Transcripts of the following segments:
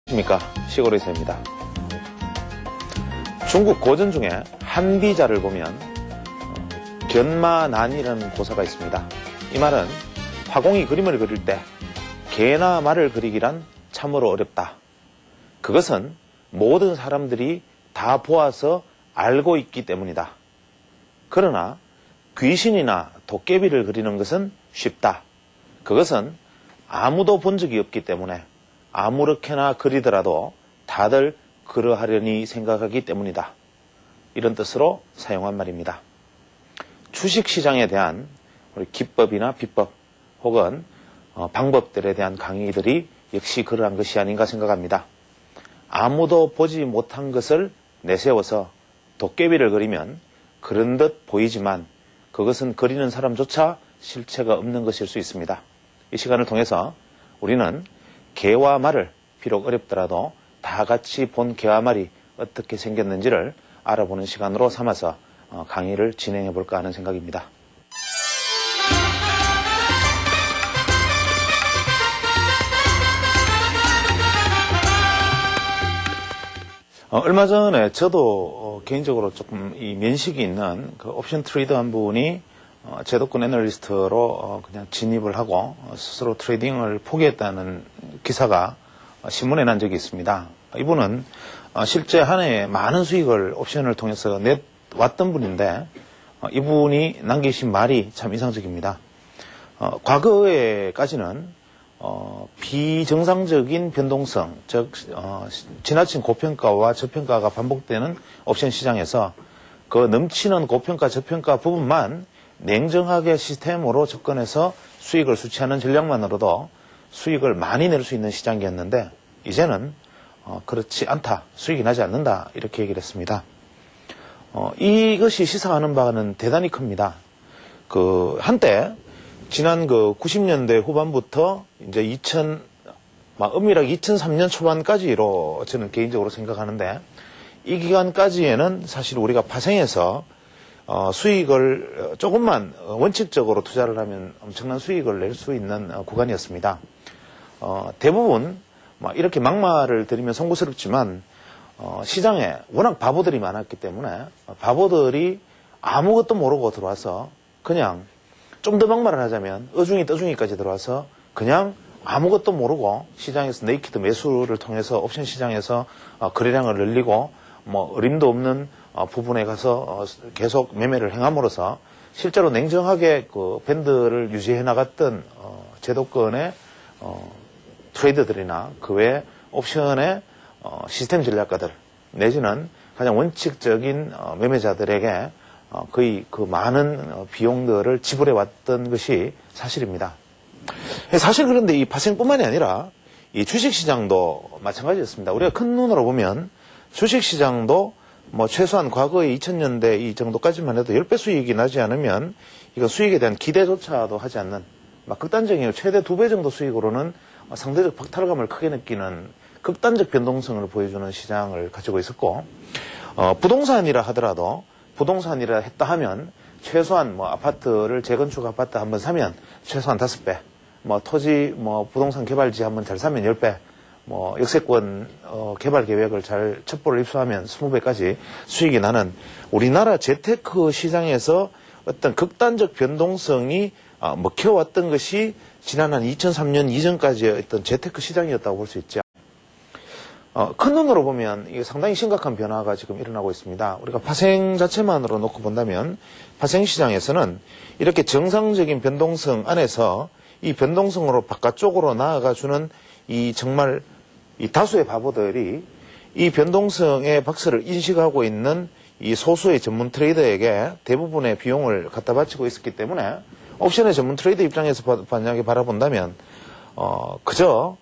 안녕하십니까, 시골의사입니다. 중국 고전 중에 한비자를 보면 견마난이라는 고사가 있습니다. 이 말은 화공이 그림을 그릴 때 개나 말을 그리기란 참으로 어렵다. 그것은 모든 사람들이 다 보아서 알고 있기 때문이다. 그러나 귀신이나 도깨비를 그리는 것은 쉽다. 그것은 아무도 본 적이 없기 때문에 아무렇게나 그리더라도 다들 그러하려니 생각하기 때문이다. 이런 뜻으로 사용한 말입니다. 주식시장에 대한 우리 기법이나 비법 혹은 방법들에 대한 강의들이 역시 그러한 것이 아닌가 생각합니다. 아무도 보지 못한 것을 내세워서 도깨비를 그리면 그런 듯 보이지만 그것은 그리는 사람조차 실체가 없는 것일 수 있습니다. 이 시간을 통해서 우리는 개와 말을 비록 어렵더라도 다 같이 본 개와 말이 어떻게 생겼는지를 알아보는 시간으로 삼아서 강의를 진행해 볼까 하는 생각입니다. 얼마 전에 저도 개인적으로 조금 이 면식이 있는 그 옵션 트레이더 한 분이 제도권 애널리스트로 그냥 진입을 하고 스스로 트레이딩을 포기했다는 기사가 신문에 난 적이 있습니다. 이분은 실제 한 해에 많은 수익을 옵션을 통해서 내왔던 분인데 이분이 남기신 말이 참 인상적입니다. 과거에까지는 비정상적인 변동성, 즉 지나친 고평가와 저평가가 반복되는 옵션 시장에서 그 넘치는 고평가, 저평가 부분만 냉정하게 시스템으로 접근해서 수익을 수취하는 전략만으로도 수익을 많이 낼 수 있는 시장이었는데 이제는 그렇지 않다, 수익이 나지 않는다 이렇게 얘기를 했습니다. 이것이 시사하는 바는 대단히 큽니다. 한때 지난 90년대 후반부터 이제 엄밀하게 2003년 초반까지로 저는 개인적으로 생각하는데 이 기간까지에는 사실 우리가 파생해서 수익을 조금만 원칙적으로 투자를 하면 엄청난 수익을 낼 수 있는 구간이었습니다. 대부분 이렇게 막말을 드리면 송구스럽지만 시장에 워낙 바보들이 많았기 때문에 바보들이 아무것도 모르고 들어와서 그냥 좀 더 막말을 하자면 어중이 떠중이까지 들어와서 그냥 아무것도 모르고 시장에서 네이키드 매수를 통해서 옵션 시장에서 거래량을 늘리고 어림도 없는 부분에 가서 계속 매매를 행함으로써 실제로 냉정하게 그 밴드를 유지해 나갔던 제도권의 트레이더들이나 그 외 옵션의 시스템 전략가들 내지는 가장 원칙적인 매매자들에게 거의 그 많은 비용들을 지불해 왔던 것이 사실입니다. 사실 그런데 이 파생뿐만이 아니라 이 주식시장도 마찬가지였습니다. 우리가 큰 눈으로 보면 주식시장도 최소한 과거의 2000년대 이 정도까지만 해도 10배 수익이 나지 않으면 이거 수익에 대한 기대조차도 하지 않는 극단적인 최대 2배 정도 수익으로는 상대적 박탈감을 크게 느끼는 극단적 변동성을 보여주는 시장을 가지고 있었고 부동산이라 하더라도 부동산이라 했다 하면 최소한 아파트를 재건축 아파트 한번 사면 최소한 5배 토지 부동산 개발지 한번 잘 사면 10배 역세권 개발 계획을 잘 첩보를 입수하면 20배까지 수익이 나는 우리나라 재테크 시장에서 어떤 극단적 변동성이 먹혀왔던 것이 지난 한 2003년 이전까지의 어떤 재테크 시장이었다고 볼 수 있죠. 큰 눈으로 보면 이게 상당히 심각한 변화가 지금 일어나고 있습니다. 우리가 파생 자체만으로 놓고 본다면 파생 시장에서는 이렇게 정상적인 변동성 안에서 이 변동성으로 바깥쪽으로 나아가주는 이 정말 이 다수의 바보들이 이 변동성의 박스를 인식하고 있는 이 소수의 전문 트레이더에게 대부분의 비용을 갖다 바치고 있었기 때문에 옵션의 전문 트레이더 입장에서 만약에 바라본다면 그저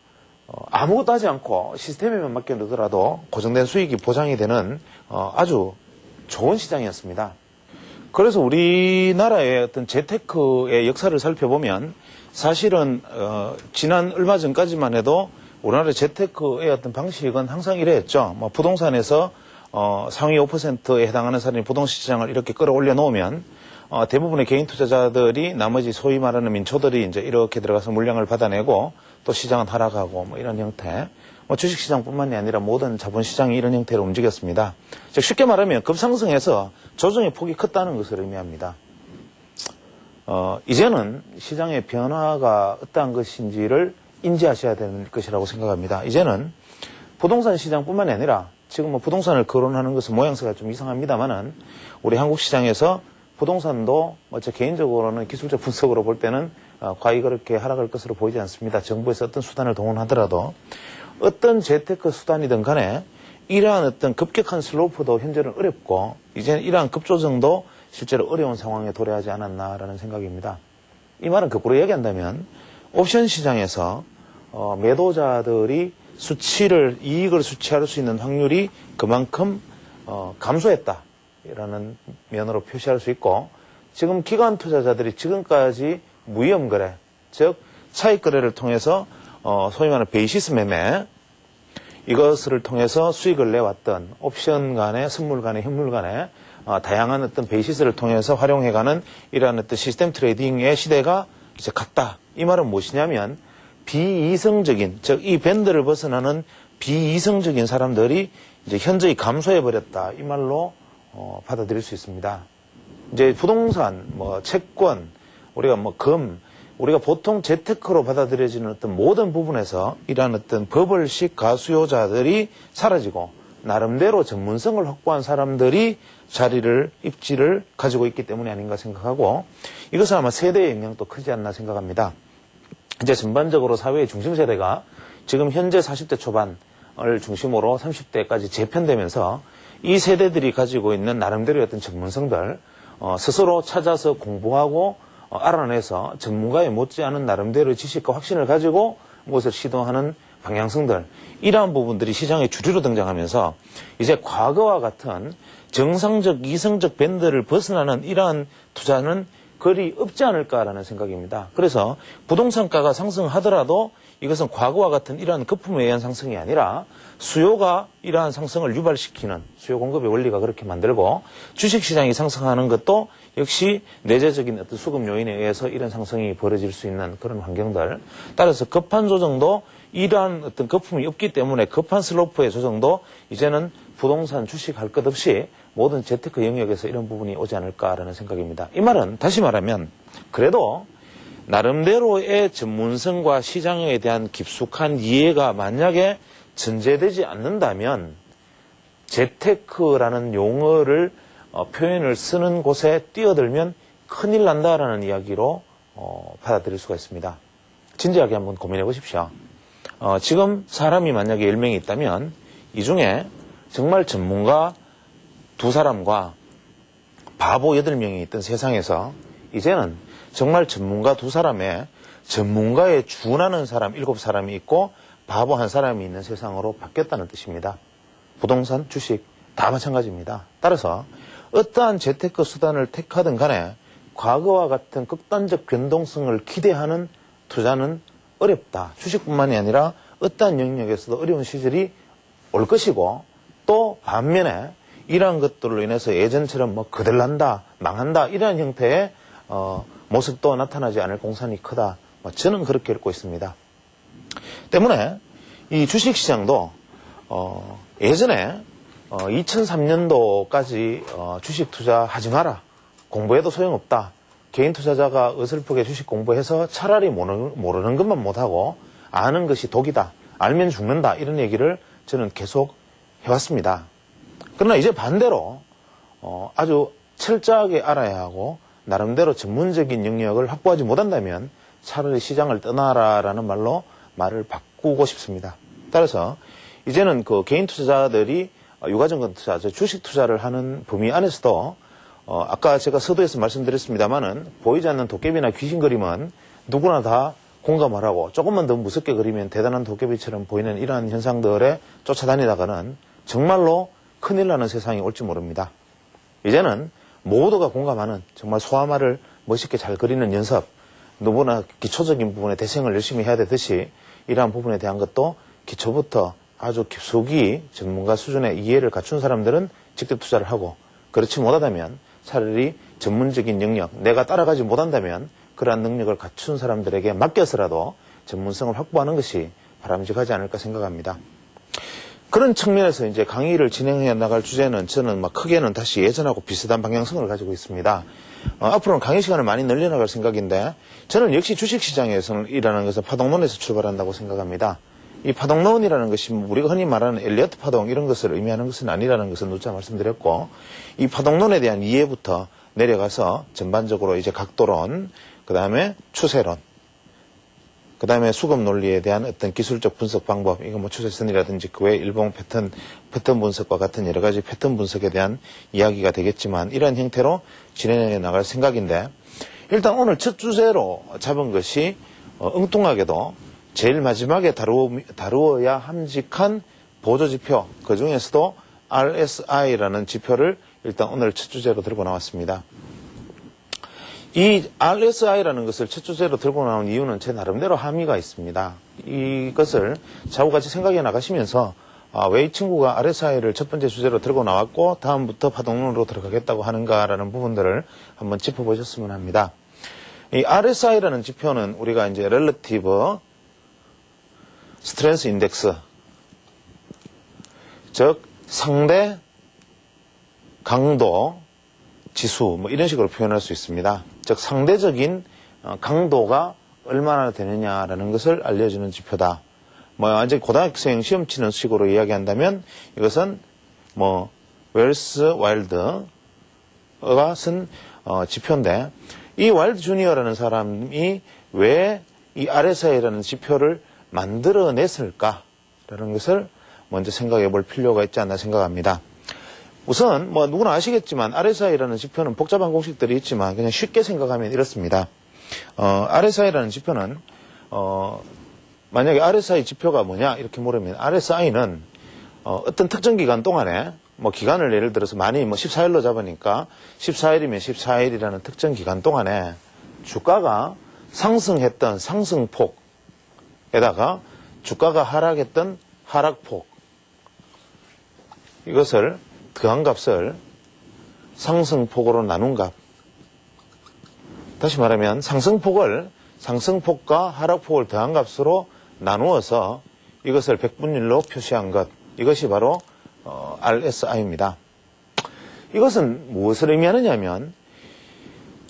아무것도 하지 않고 시스템에만 맡겨 놓더라도 고정된 수익이 보장이 되는 아주 좋은 시장이었습니다. 그래서 우리나라의 어떤 재테크의 역사를 살펴보면 사실은 지난 얼마 전까지만 해도 우리나라 재테크의 어떤 방식은 항상 이랬죠. 부동산에서 상위 5%에 해당하는 사람이 부동산 시장을 이렇게 끌어올려 놓으면 대부분의 개인 투자자들이 나머지 소위 말하는 민초들이 이제 이렇게 들어가서 물량을 받아내고 또 시장은 하락하고 뭐 이런 형태. 뭐 주식시장뿐만이 아니라 모든 자본시장이 이런 형태로 움직였습니다. 즉 쉽게 말하면 급상승해서 조정의 폭이 컸다는 것을 의미합니다. 이제는 시장의 변화가 어떠한 것인지를 인지하셔야 되는 것이라고 생각합니다. 이제는 부동산 시장뿐만이 아니라 지금 뭐 부동산을 거론하는 것은 모양새가 좀 이상합니다만은 우리 한국 시장에서 부동산도 제 개인적으로는 기술적 분석으로 볼 때는 과히 그렇게 하락할 것으로 보이지 않습니다. 정부에서 어떤 수단을 동원하더라도 어떤 재테크 수단이든 간에 이러한 어떤 급격한 슬로프도 현재는 어렵고 이제는 이러한 급조정도 실제로 어려운 상황에 도래하지 않았나라는 생각입니다. 이 말은 거꾸로 얘기한다면 옵션 시장에서 매도자들이 이익을 수취할 수 있는 확률이 그만큼 감소했다라는 면으로 표시할 수 있고 지금 기관 투자자들이 지금까지 무위험 거래, 즉 차익 거래를 통해서 소위 말하는 베이시스 매매 이것을 통해서 수익을 내왔던 옵션 간의 선물 간의 현물 간의 다양한 어떤 베이시스를 통해서 활용해가는 이러한 어떤 시스템 트레이딩의 시대가 이제 갔다. 이 말은 무엇이냐면 비이성적인, 즉 이 밴드를 벗어나는 비이성적인 사람들이 이제 현저히 감소해버렸다. 이 말로 받아들일 수 있습니다. 이제 부동산, 채권, 우리가 우리가 보통 재테크로 받아들여지는 어떤 모든 부분에서 이러한 어떤 버블식 가수요자들이 사라지고 나름대로 전문성을 확보한 사람들이 입지를 가지고 있기 때문이 아닌가 생각하고 이것은 아마 세대의 영향도 크지 않나 생각합니다. 이제 전반적으로 사회의 중심세대가 지금 현재 40대 초반을 중심으로 30대까지 재편되면서 이 세대들이 가지고 있는 나름대로의 어떤 전문성들 스스로 찾아서 공부하고 알아내서 전문가에 못지않은 나름대로의 지식과 확신을 가지고 무엇을 시도하는 방향성들 이러한 부분들이 시장의 주류로 등장하면서 이제 과거와 같은 정상적 이성적 밴드를 벗어나는 이러한 투자는 거리 없지 않을까라는 생각입니다. 그래서 부동산가가 상승하더라도 이것은 과거와 같은 이러한 거품에 의한 상승이 아니라 수요가 이러한 상승을 유발시키는 수요 공급의 원리가 그렇게 만들고 주식시장이 상승하는 것도 역시 내재적인 어떤 수급 요인에 의해서 이런 상승이 벌어질 수 있는 그런 환경들. 따라서 급한 조정도 이러한 어떤 거품이 없기 때문에 급한 슬로프의 조정도 이제는 부동산 주식 할 것 없이 모든 재테크 영역에서 이런 부분이 오지 않을까라는 생각입니다. 이 말은 다시 말하면 그래도 나름대로의 전문성과 시장에 대한 깊숙한 이해가 만약에 전제되지 않는다면 재테크라는 용어를 표현을 쓰는 곳에 뛰어들면 큰일 난다라는 이야기로 받아들일 수가 있습니다. 진지하게 한번 고민해 보십시오. 지금 사람이 만약에 10명이 있다면 이 중에 정말 전문가 2사람과 바보 8명이 있던 세상에서 이제는 정말 전문가 2사람에 전문가에 준하는 사람 7사람이 있고 바보 1사람이 있는 세상으로 바뀌었다는 뜻입니다. 부동산, 주식 다 마찬가지입니다. 따라서 어떠한 재테크 수단을 택하든 간에 과거와 같은 극단적 변동성을 기대하는 투자는 어렵다. 주식뿐만이 아니라 어떠한 영역에서도 어려운 시절이 올 것이고 또 반면에 이러한 것들로 인해서 예전처럼 거들난다, 망한다 이러한 형태의 모습도 나타나지 않을 공산이 크다. 저는 그렇게 읽고 있습니다. 때문에 이 주식시장도 예전에 2003년도까지 주식 투자하지 마라. 공부해도 소용없다. 개인 투자자가 어설프게 주식 공부해서 차라리 모르는 것만 못하고 아는 것이 독이다. 알면 죽는다. 이런 얘기를 저는 계속 해왔습니다. 그러나 이제 반대로 아주 철저하게 알아야 하고 나름대로 전문적인 영역을 확보하지 못한다면 차라리 시장을 떠나라라는 말로 말을 바꾸고 싶습니다. 따라서 이제는 그 개인 투자자들이 유가증권 투자, 주식 투자를 하는 범위 안에서도 아까 제가 서두에서 말씀드렸습니다만은 보이지 않는 도깨비나 귀신 그림은 누구나 다 공감을 하고 조금만 더 무섭게 그리면 대단한 도깨비처럼 보이는 이러한 현상들에 쫓아다니다가는 정말로 큰일 나는 세상이 올지 모릅니다. 이제는 모두가 공감하는 정말 소화말을 멋있게 잘 그리는 연습, 누구나 기초적인 부분에 대생을 열심히 해야 되듯이 이러한 부분에 대한 것도 기초부터 아주 깊숙이 전문가 수준의 이해를 갖춘 사람들은 직접 투자를 하고 그렇지 못하다면 차라리 전문적인 영역, 내가 따라가지 못한다면 그러한 능력을 갖춘 사람들에게 맡겨서라도 전문성을 확보하는 것이 바람직하지 않을까 생각합니다. 그런 측면에서 이제 강의를 진행해 나갈 주제는 저는 크게는 다시 예전하고 비슷한 방향성을 가지고 있습니다. 앞으로는 강의 시간을 많이 늘려나갈 생각인데 저는 역시 주식시장에서 일하는 것은 파동론에서 출발한다고 생각합니다. 이 파동론이라는 것이 우리가 흔히 말하는 엘리어트 파동 이런 것을 의미하는 것은 아니라는 것을 누차 말씀드렸고 이 파동론에 대한 이해부터 내려가서 전반적으로 이제 각도론, 그 다음에 추세론, 그 다음에 수급 논리에 대한 어떤 기술적 분석 방법, 이거 추세선이라든지 그 외 일봉 패턴 분석과 같은 여러 가지 패턴 분석에 대한 이야기가 되겠지만 이런 형태로 진행해 나갈 생각인데 일단 오늘 첫 주제로 잡은 것이 엉뚱하게도 제일 마지막에 다루어야 함직한 보조지표, 그 중에서도 RSI라는 지표를 일단 오늘 첫 주제로 들고 나왔습니다. 이 RSI라는 것을 첫 주제로 들고 나온 이유는 제 나름대로 함의가 있습니다. 이것을 좌우같이 생각해 나가시면서 왜 이 친구가 RSI를 첫 번째 주제로 들고 나왔고 다음부터 파동론으로 들어가겠다고 하는가라는 부분들을 한번 짚어보셨으면 합니다. 이 RSI라는 지표는 우리가 이제 Relative Strength Index, 즉 상대 강도 지수 이런 식으로 표현할 수 있습니다. 즉 상대적인 강도가 얼마나 되느냐라는 것을 알려주는 지표다. 완전 고등학생 시험 치는 식으로 이야기한다면 이것은 웰스 와일드가 쓴 지표인데 이 와일드 주니어라는 사람이 왜 이 RSI라는 지표를 만들어냈을까라는 것을 먼저 생각해 볼 필요가 있지 않나 생각합니다. 우선 누구나 아시겠지만 RSI라는 지표는 복잡한 공식들이 있지만 그냥 쉽게 생각하면 이렇습니다. RSI라는 지표는 만약에 RSI 지표가 뭐냐 이렇게 물으면 RSI는 어떤 특정 기간 동안에 기간을 예를 들어서 많이 14일로 잡으니까 14일이면 14일이라는 특정 기간 동안에 주가가 상승했던 상승폭에다가 주가가 하락했던 하락폭, 이것을 더한 값을 상승폭으로 나눈 값. 다시 말하면 상승폭과 하락폭을 더한 값으로 나누어서 이것을 백분율로 표시한 것. 이것이 바로 RSI입니다. 이것은 무엇을 의미하느냐 하면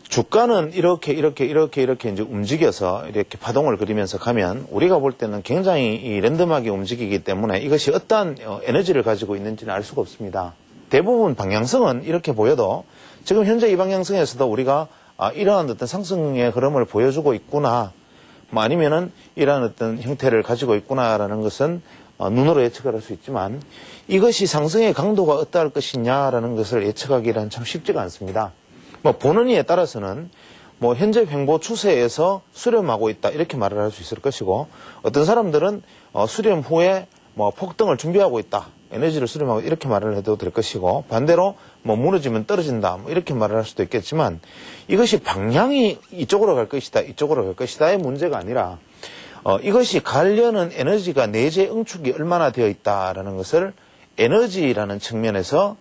주가는 이렇게 이제 움직여서 이렇게 파동을 그리면서 가면 우리가 볼 때는 굉장히 랜덤하게 움직이기 때문에 이것이 어떠한 에너지를 가지고 있는지는 알 수가 없습니다. 대부분 방향성은 이렇게 보여도 지금 현재 이 방향성에서도 우리가 이러한 어떤 상승의 흐름을 보여주고 있구나, 아니면은 이러한 어떤 형태를 가지고 있구나라는 것은 눈으로 예측을 할 수 있지만 이것이 상승의 강도가 어떠할 것이냐라는 것을 예측하기란 참 쉽지가 않습니다. 보는 이에 따라서는 현재 횡보 추세에서 수렴하고 있다 이렇게 말을 할 수 있을 것이고 어떤 사람들은 수렴 후에 폭등을 준비하고 있다, 에너지를 수렴하고 이렇게 말을 해도 될 것이고 반대로 무너지면 떨어진다 이렇게 말을 할 수도 있겠지만 이것이 방향이 이쪽으로 갈 것이다 이쪽으로 갈 것이다의 문제가 아니라 이것이 가려는 에너지가 내재 응축이 얼마나 되어 있다라는 것을 에너지라는 측면에서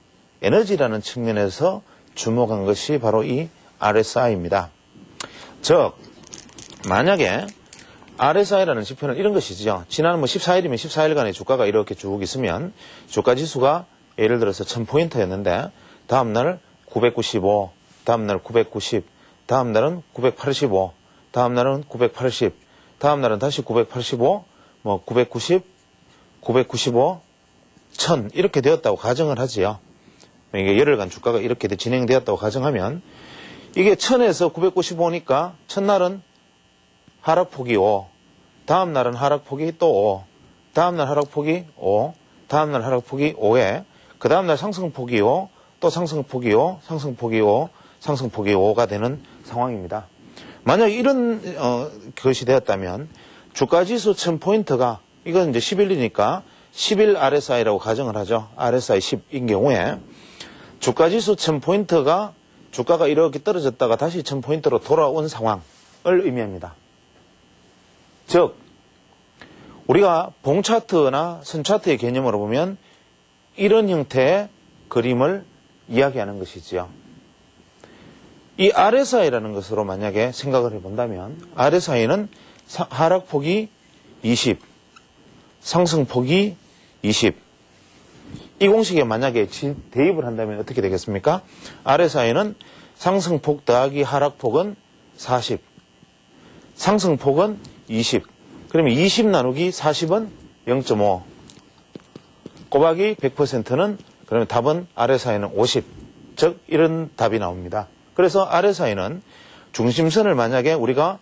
주목한 것이 바로 이 RSI입니다. 즉 만약에 RSI라는 지표는 이런 것이죠. 지난 14일이면 14일간의 주가가 이렇게 쭉 있으면 주가 지수가 예를 들어서 1000포인트였는데 다음날 995, 다음날 990, 다음날은 985, 다음날은 980, 다음날은 다시 985, 990, 995, 1000 이렇게 되었다고 가정을 하지요. 이게 열흘간 주가가 이렇게 진행되었다고 가정하면 이게 1000에서 995니까 첫날은 하락폭이 5, 다음날은 하락폭이 또 5, 다음날 하락폭이 5, 다음날 하락폭이 5에 그 다음날 상승폭이 5, 또 상승폭이 5, 상승폭이 5, 상승폭이 5가 되는 상황입니다. 만약 이런 것이 되었다면 주가지수 1000포인트가 이건 이제 10일이니까 10일 RSI라고 가정을 하죠. RSI 10인 경우에 주가지수 1000포인트가 주가가 이렇게 떨어졌다가 다시 1000포인트로 돌아온 상황을 의미합니다. 즉 우리가 봉차트나 선차트의 개념으로 보면 이런 형태의 그림을 이야기하는 것이지요. 이 RSI라는 것으로 만약에 생각을 해본다면 RSI는 하락폭이 20, 상승폭이 20. 이 공식에 만약에 대입을 한다면 어떻게 되겠습니까? RSI는 상승폭 더하기 하락폭은 40, 상승폭은 20. 그러면 20 나누기 40은 0.5. 곱하기 100%는 그러면 답은 RSI는 50. 즉 이런 답이 나옵니다. 그래서 RSI는 중심선을 만약에 우리가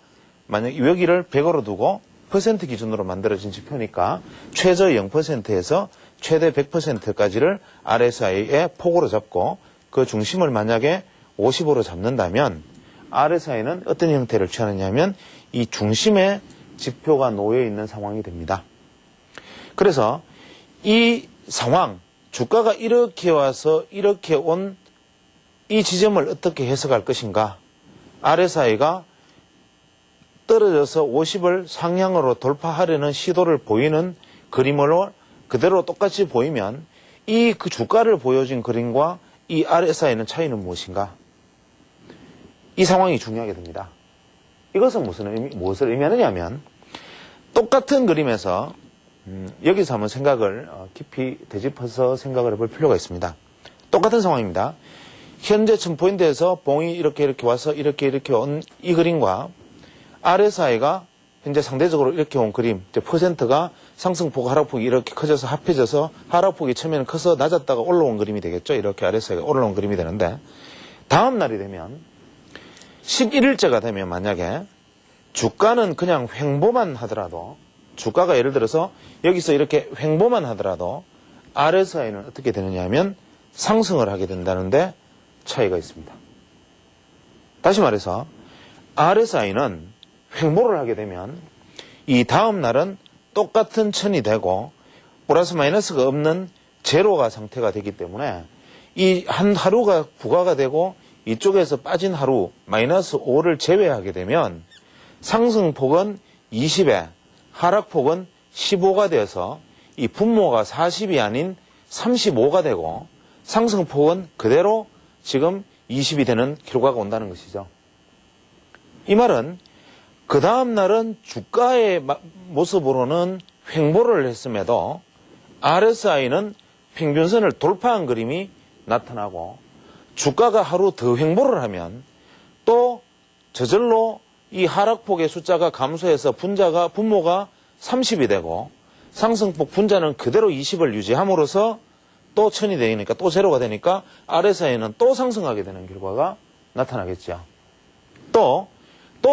만약 여기를 100으로 두고 퍼센트 기준으로 만들어진 지표니까 최저 0%에서 최대 100%까지를 RSI의 폭으로 잡고 그 중심을 만약에 50으로 잡는다면 RSI는 어떤 형태를 취하느냐면 이 중심에 지표가 놓여 있는 상황이 됩니다. 그래서 이 상황, 주가가 이렇게 와서 이렇게 온 이 지점을 어떻게 해석할 것인가? RSI가 떨어져서 50을 상향으로 돌파하려는 시도를 보이는 그림으로 그대로 똑같이 보이면 이 그 주가를 보여준 그림과 이 RSI는 차이는 무엇인가? 이 상황이 중요하게 됩니다. 이것은 무엇을 의미하느냐 하면 똑같은 그림에서 여기서 한번 생각을 깊이 되짚어서 생각을 해볼 필요가 있습니다. 똑같은 상황입니다. 현재 1000포인트에서 봉이 이렇게 와서 이렇게 온 이 그림과 RSI가 현재 상대적으로 이렇게 온 그림, 퍼센트가 상승폭, 하락폭이 이렇게 커져서 합해져서 하락폭이 처음에는 커서 낮았다가 올라온 그림이 되겠죠. 이렇게 RSI가 올라온 그림이 되는데 다음 날이 되면 11일째가 되면 만약에 주가는 그냥 횡보만 하더라도 주가가 예를 들어서 여기서 이렇게 횡보만 하더라도 RSI는 어떻게 되느냐 하면 상승을 하게 된다는데 차이가 있습니다. 다시 말해서 RSI는 횡보를 하게 되면 이 다음 날은 똑같은 천이 되고 플러스 마이너스가 없는 제로가 상태가 되기 때문에 이 한 하루가 부과가 되고 이쪽에서 빠진 하루 마이너스 5를 제외하게 되면 상승폭은 20에 하락폭은 15가 되어서 이 분모가 40이 아닌 35가 되고 상승폭은 그대로 지금 20이 되는 결과가 온다는 것이죠. 이 말은 그 다음 날은 주가의 모습으로는 횡보를 했음에도 RSI는 평균선을 돌파한 그림이 나타나고 주가가 하루 더 횡보를 하면 또 저절로 이 하락폭의 숫자가 감소해서 분모가 30이 되고 상승폭 분자는 그대로 20을 유지함으로써 또 1000이 되니까 또 제로가 되니까 RSI는 또 상승하게 되는 결과가 나타나겠죠. 또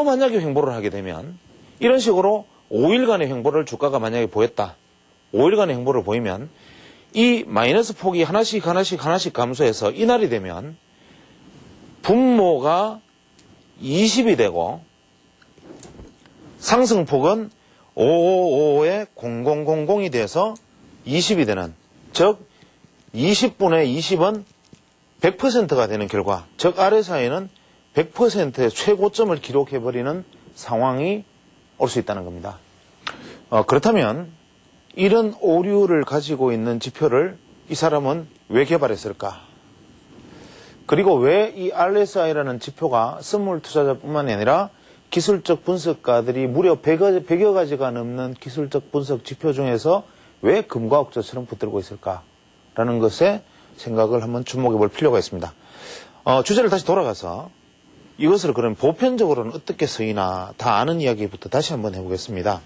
만약에 횡보를 하게 되면 이런 식으로 5일간의 횡보를 주가가 만약에 보였다. 5일간의 횡보를 보이면 이 마이너스 폭이 하나씩 감소해서 이날이 되면 분모가 20이 되고 상승폭은 555에 0000이 돼서 20이 되는, 즉 20분의 20은 100%가 되는 결과, 즉 RSI는 100%의 최고점을 기록해버리는 상황이 올 수 있다는 겁니다. 그렇다면 이런 오류를 가지고 있는 지표를 이 사람은 왜 개발했을까? 그리고 왜 이 RSI라는 지표가 선물 투자자뿐만 아니라 기술적 분석가들이 무려 100여 가지가 넘는 기술적 분석 지표 중에서 왜 금과 옥조처럼 붙들고 있을까라는 것에 생각을 한번 주목해 볼 필요가 있습니다. 주제를 다시 돌아가서 이것을 그럼 보편적으로는 어떻게 쓰이나 다 아는 이야기부터 다시 한번 해보겠습니다.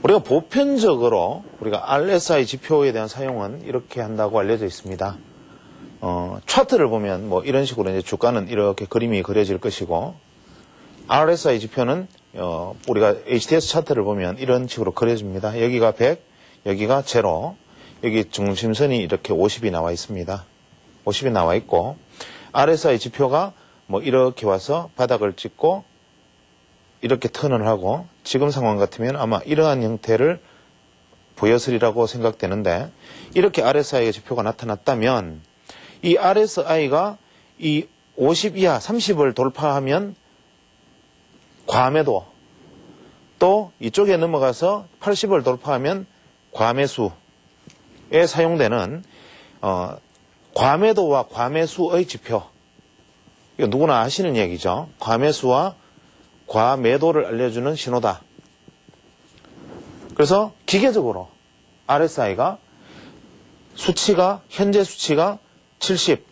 우리가 보편적으로 우리가 RSI 지표에 대한 사용은 이렇게 한다고 알려져 있습니다. 차트를 보면 뭐 이런 식으로 이제 주가는 이렇게 그림이 그려질 것이고, RSI 지표는 우리가 HTS 차트를 보면 이런 식으로 그려집니다. 여기가 100, 여기가 0, 여기 중심선이 이렇게 50이 나와 있습니다. 50이 나와 있고, RSI 지표가 뭐 이렇게 와서 바닥을 찍고 이렇게 턴을 하고, 지금 상황 같으면 아마 이러한 형태를 보였으리라고 생각되는데, 이렇게 RSI 지표가 나타났다면 이 RSI가 이 50 이하 30을 돌파하면 과매도, 또 이쪽에 넘어가서 80을 돌파하면 과매수에 사용되는 과매도와 과매수의 지표, 이거 누구나 아시는 얘기죠. 과매수와 과매도를 알려주는 신호다. 그래서 기계적으로 RSI가 현재 수치가 70,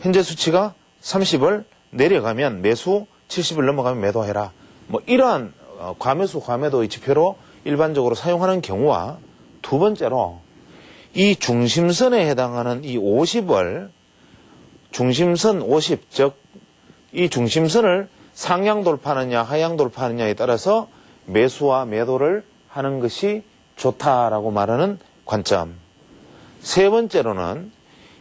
현재 수치가 30을 내려가면 매수, 70을 넘어가면 매도해라. 뭐 이러한 과매수, 과매도의 지표로 일반적으로 사용하는 경우와, 두 번째로 이 중심선에 해당하는 이 50을 중심선 50, 즉 이 중심선을 상향 돌파하느냐 하향 돌파하느냐에 따라서 매수와 매도를 하는 것이 좋다라고 말하는 관점. 세 번째로는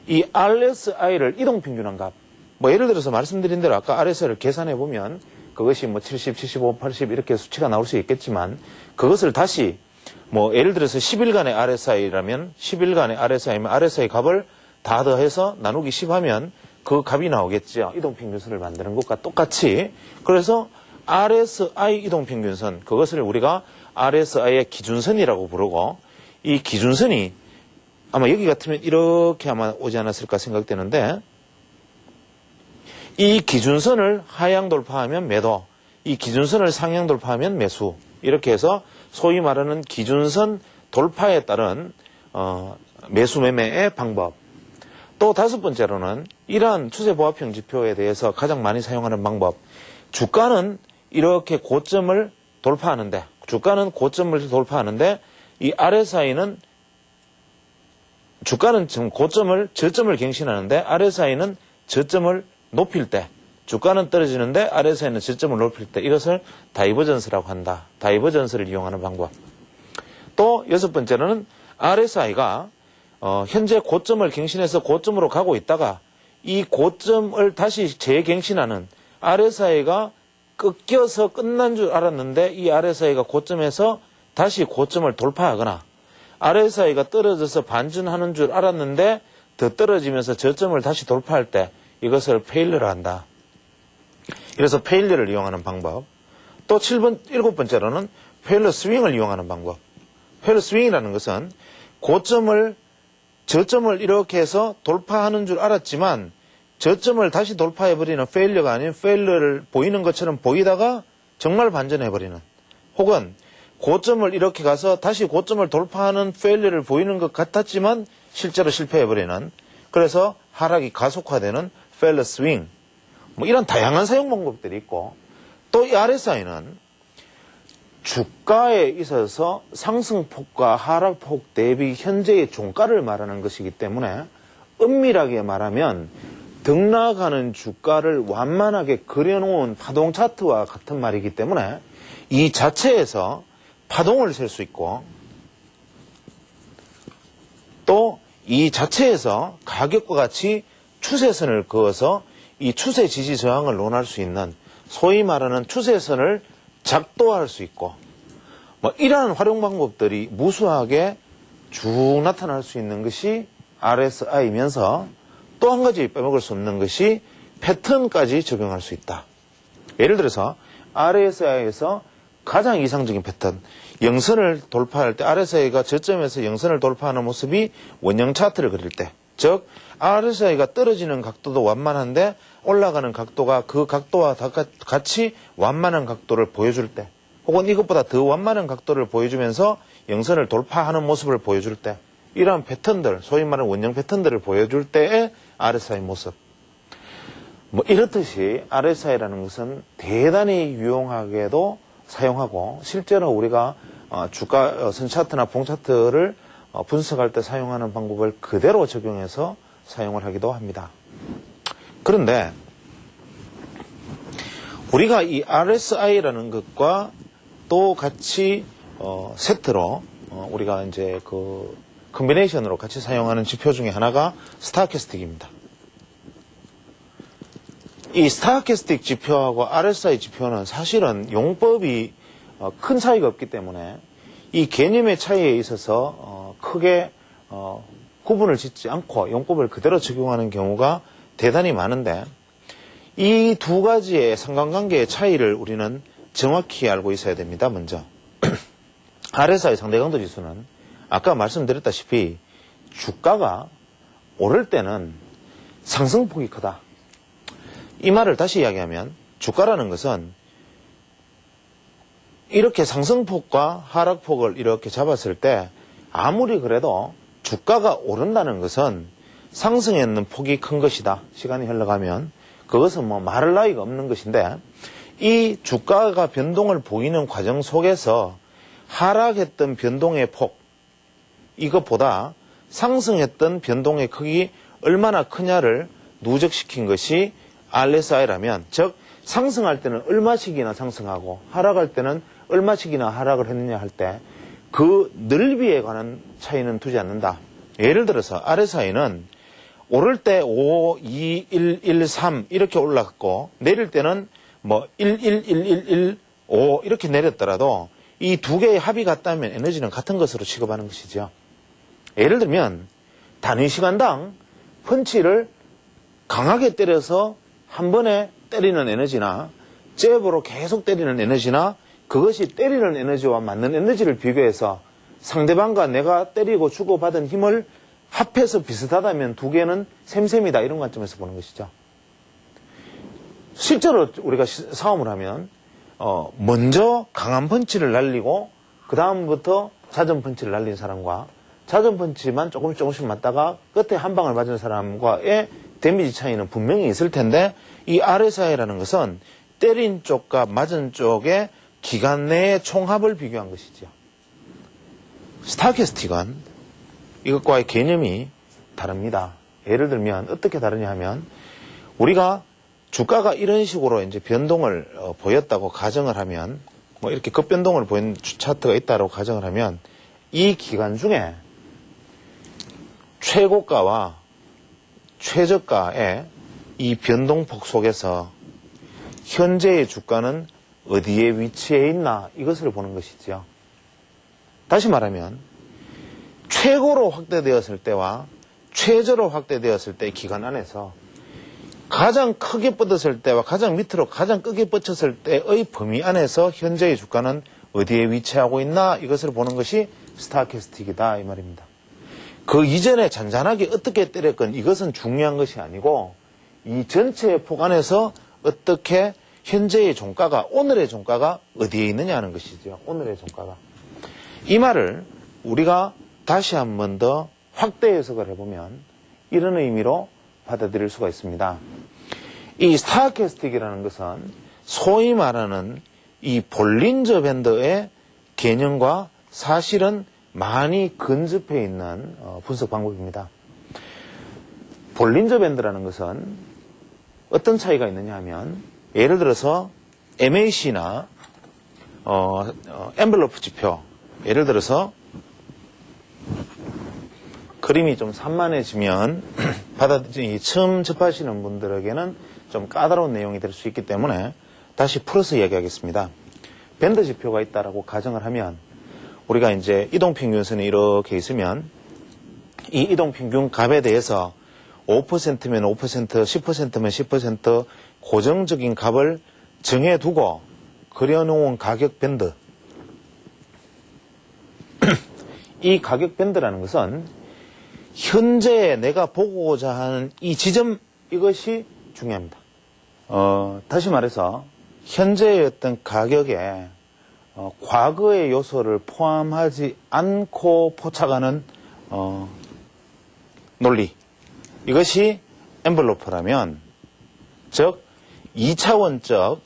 이 RSI를 이동평균한 값. 뭐 예를 들어서 말씀드린 대로 아까 RSI를 계산해 보면 그것이 뭐 70, 75, 80 이렇게 수치가 나올 수 있겠지만, 그것을 다시 뭐 예를 들어서 10일간의 RSI라면 10일간의 RSI면 RSI 값을 다 더해서 나누기 10 하면 그 값이 나오겠죠. 이동평균선을 만드는 것과 똑같이. 그래서 RSI 이동평균선, 그것을 우리가 RSI의 기준선이라고 부르고, 이 기준선이 아마 여기 같으면 이렇게 아마 오지 않았을까 생각되는데, 이 기준선을 하향 돌파하면 매도, 이 기준선을 상향 돌파하면 매수, 이렇게 해서 소위 말하는 기준선 돌파에 따른 매수 매매의 방법. 또 다섯 번째로는 이러한 추세보합형 지표에 대해서 가장 많이 사용하는 방법. 주가는 이렇게 고점을 돌파하는데, 이 RSI는 주가는 지금 저점을 갱신하는데 RSI는 저점을 높일 때, 주가는 떨어지는데 RSI는 저점을 높일 때, 이것을 다이버전스라고 한다. 다이버전스를 이용하는 방법. 또 여섯 번째로는 RSI가 현재 고점을 갱신해서 고점으로 가고 있다가 이 고점을 다시 재갱신하는, RSI가 꺾여서 끝난 줄 알았는데 이 RSI가 고점에서 다시 고점을 돌파하거나, RSI가 떨어져서 반전하는 줄 알았는데 더 떨어지면서 저점을 다시 돌파할 때 이것을 페일러를 한다. 그래서 페일러를 이용하는 방법. 또 일곱 번째로는 페일러 스윙을 이용하는 방법. 페일러 스윙이라는 것은 저점을 이렇게 해서 돌파하는 줄 알았지만 저점을 다시 돌파해버리는 페일러가 아닌, 페일러를 보이는 것처럼 보이다가 정말 반전해버리는, 혹은 고점을 이렇게 가서 다시 고점을 돌파하는 페일러를 보이는 것 같았지만 실제로 실패해버리는, 그래서 하락이 가속화되는 페일러 스윙. 뭐 이런 다양한 사용 방법들이 있고, 또 이 RSI는 주가에 있어서 상승폭과 하락폭 대비 현재의 종가를 말하는 것이기 때문에, 엄밀하게 말하면 등락하는 주가를 완만하게 그려놓은 파동 차트와 같은 말이기 때문에 이 자체에서 파동을 셀 수 있고, 또 이 자체에서 가격과 같이 추세선을 그어서 이 추세 지지 저항을 논할 수 있는, 소위 말하는 추세선을 작도할 수 있고, 뭐 이러한 활용 방법들이 무수하게 쭉 나타날 수 있는 것이 RSI이면서, 또 한 가지 빼먹을 수 없는 것이 패턴까지 적용할 수 있다. 예를 들어서 RSI에서 가장 이상적인 패턴, 영선을 돌파할 때, RSI가 저점에서 영선을 돌파하는 모습이 원형 차트를 그릴 때, 즉 RSI가 떨어지는 각도도 완만한데 올라가는 각도가 그 각도와 같이 완만한 각도를 보여줄 때, 혹은 이것보다 더 완만한 각도를 보여주면서 영선을 돌파하는 모습을 보여줄 때, 이러한 패턴들, 소위 말하는 원형 패턴들을 보여줄 때의 RSI 모습. 뭐 이렇듯이 RSI라는 것은 대단히 유용하게도 사용하고, 실제로 우리가 주가 선차트나 봉차트를 분석할 때 사용하는 방법을 그대로 적용해서 사용을 하기도 합니다. 그런데 우리가 이 RSI라는 것과 또 같이 세트로 우리가 이제 그 컨비네이션으로 같이 사용하는 지표 중에 하나가 스타캐스틱입니다. 이 스타캐스틱 지표하고 RSI 지표는 사실은 용법이 큰 차이가 없기 때문에 이 개념의 차이에 있어서 크게 구분을 짓지 않고 용법을 그대로 적용하는 경우가 대단히 많은데, 이 두 가지의 상관관계의 차이를 우리는 정확히 알고 있어야 됩니다. 먼저 RSI 상대강도 지수는 아까 말씀드렸다시피 주가가 오를 때는 상승폭이 크다. 이 말을 다시 이야기하면, 주가라는 것은 이렇게 상승폭과 하락폭을 이렇게 잡았을 때 아무리 그래도 주가가 오른다는 것은 상승했는 폭이 큰 것이다. 시간이 흘러가면 그것은 뭐 말할 나위가 없는 것인데, 이 주가가 변동을 보이는 과정 속에서 하락했던 변동의 폭, 이것보다 상승했던 변동의 크기 얼마나 크냐를 누적시킨 것이 RSI라면, 즉 상승할 때는 얼마씩이나 상승하고 하락할 때는 얼마씩이나 하락을 했느냐 할 때 그 넓이에 관한 차이는 두지 않는다. 예를 들어서 RSI는 오를 때 5, 2, 1, 1, 3 이렇게 올랐고 내릴 때는 뭐 1, 1, 1, 1, 1, 5 이렇게 내렸더라도 이 두 개의 합이 같다면 에너지는 같은 것으로 취급하는 것이죠. 예를 들면 단위 시간당 펀치를 강하게 때려서 한 번에 때리는 에너지나 잽으로 계속 때리는 에너지나 그것이 때리는 에너지와 맞는 에너지를 비교해서 상대방과 내가 때리고 주고받은 힘을 합해서 비슷하다면 두 개는 셈셈이다, 이런 관점에서 보는 것이죠. 실제로 우리가 싸움을 하면 먼저 강한 펀치를 날리고 그 다음부터 잦은 펀치를 날린 사람과 잦은 펀치만 조금씩 맞다가 끝에 한 방을 맞은 사람과의 데미지 차이는 분명히 있을 텐데, 이 RSI라는 것은 때린 쪽과 맞은 쪽의 기간 내의 총합을 비교한 것이죠. 스타캐스틱은 이것과의 개념이 다릅니다. 예를 들면 어떻게 다르냐 하면, 우리가 주가가 이런 식으로 이제 변동을 보였다고 가정을 하면, 뭐 이렇게 급변동을 보인 차트가 있다고 가정을 하면, 이 기간 중에 최고가와 최저가의 이 변동폭 속에서 현재의 주가는 어디에 위치해 있나, 이것을 보는 것이죠. 다시 말하면 최고로 확대되었을 때와 최저로 확대되었을 때의 기간 안에서 가장 크게 뻗었을 때와 가장 밑으로 가장 크게 뻗쳤을 때의 범위 안에서 현재의 주가는 어디에 위치하고 있나, 이것을 보는 것이 스타캐스틱이다, 이 말입니다. 그 이전에 잔잔하게 어떻게 때렸건 이것은 중요한 것이 아니고, 이 전체의 폭 안에서 어떻게 현재의 종가가, 오늘의 종가가 어디에 있느냐 하는 것이죠. 오늘의 종가가. 이 말을 우리가 다시 한 번 더 확대 해석을 해보면 이런 의미로 받아들일 수가 있습니다. 이 스타캐스틱이라는 것은 소위 말하는 이 볼린저 밴드의 개념과 사실은 많이 근접해 있는 분석 방법입니다. 볼린저 밴드라는 것은 어떤 차이가 있느냐 하면, 예를 들어서 MAC나 엔벨로프 지표, 예를 들어서 그림이 좀 산만해지면 처음 접하시는 분들에게는 좀 까다로운 내용이 될 수 있기 때문에 다시 풀어서 이야기하겠습니다. 밴드 지표가 있다라고 가정을 하면, 우리가 이제 이동평균선이 이렇게 있으면 이 이동평균 값에 대해서 5%면 5%, 10%면 10% 고정적인 값을 정해두고 그려놓은 가격 밴드. 이 가격 밴드라는 것은 현재 내가 보고자 하는 이 지점, 이것이 중요합니다. 다시 말해서 현재의 어떤 가격에 과거의 요소를 포함하지 않고 포착하는 논리, 이것이 엔벨로프라면, 즉 2차원적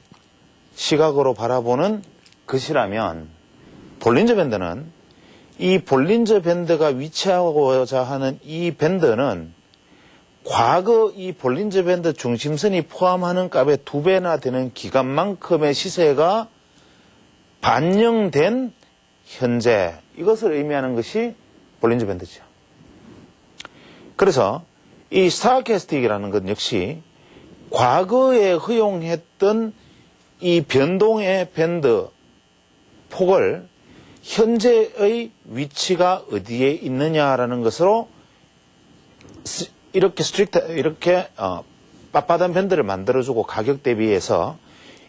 시각으로 바라보는 것이라면, 볼린저 밴드는 이 볼린저 밴드가 위치하고자 하는 이 밴드는 과거 이 볼린저 밴드 중심선이 포함하는 값의 2배나 되는 기간만큼의 시세가 반영된 현재, 이것을 의미하는 것이 볼린저 밴드죠. 그래서 이 스타캐스틱이라는 것 역시 과거에 허용했던 이 변동의 밴드 폭을 현재의 위치가 어디에 있느냐라는 것으로 이렇게 빳빳한 밴드를 만들어주고 가격 대비해서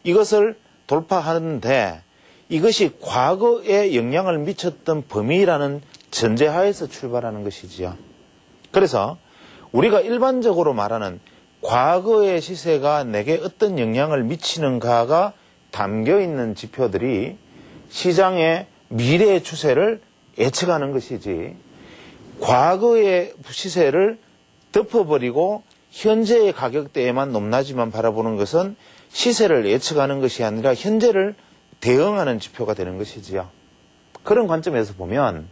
이것을 돌파하는데, 이것이 과거에 영향을 미쳤던 범위라는 전제하에서 출발하는 것이지요. 그래서 우리가 일반적으로 말하는 과거의 시세가 내게 어떤 영향을 미치는가가 담겨있는 지표들이 시장의 미래의 추세를 예측하는 것이지 과거의 시세를 덮어버리고 현재의 가격대에만 높낮이만 바라보는 것은 시세를 예측하는 것이 아니라 현재를 대응하는 지표가 되는 것이지요. 그런 관점에서 보면